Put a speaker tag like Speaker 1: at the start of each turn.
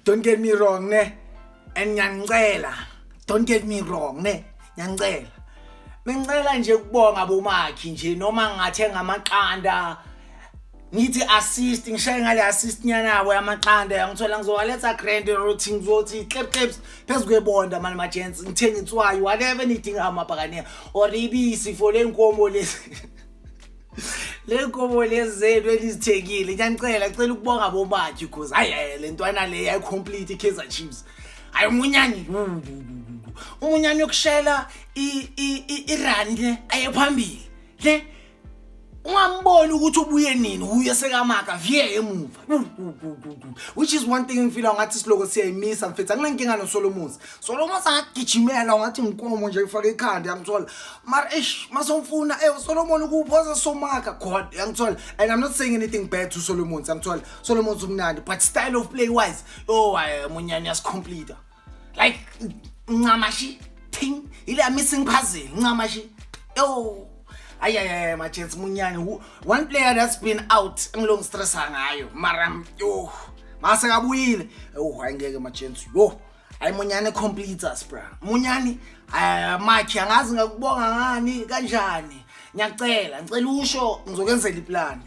Speaker 1: Don't get me wrong ne. And ngiyanicela. Don't get me wrong ne. Ngiyanicela. Ngicela nje ukubonga abomakhi nje noma ngathenga amaqanda. Ngithi assist ngishaye ngale assist nyana yabo yamaqanda ngithola ngizowaletha grand routing ngizothi clips phezu kwebonda manje magents ngithenga itswayi whatever nidinga amabhakane or ibisi for lenkomo lezi lenkomo lezi zenu elizithekile ngiyanicela ngicela ukubonga bomakhi because hayi lentwana le yayi complete Kaizer Chiefs hayi umunyani yokushela irani le ayephambili le ungamboni ukuthi ubuye nini uye sekamaka viye emuva which is one thing ngifila ngathi siloko siyayimisa mfethu anginankinga noSolomon angagijimela ngathi inkomo nje ifake ikhanda yangithola mara masomfuna Solomon ukuphosa somaka god yangithola and I'm not saying anything bad to Solomon yangithola Solomon umnandi but style of play wise munyani yas complete like ncamashi thing ile missing puzzle ncamashi my chance munyani one player that's been out ngilong stressa ngayo mara mase kabuyile angeke my chance munyani complete us bra munyani makhi angazi ngakubonga ngani kanjani ngiyacela ngicela usho ngizokwenzela iplan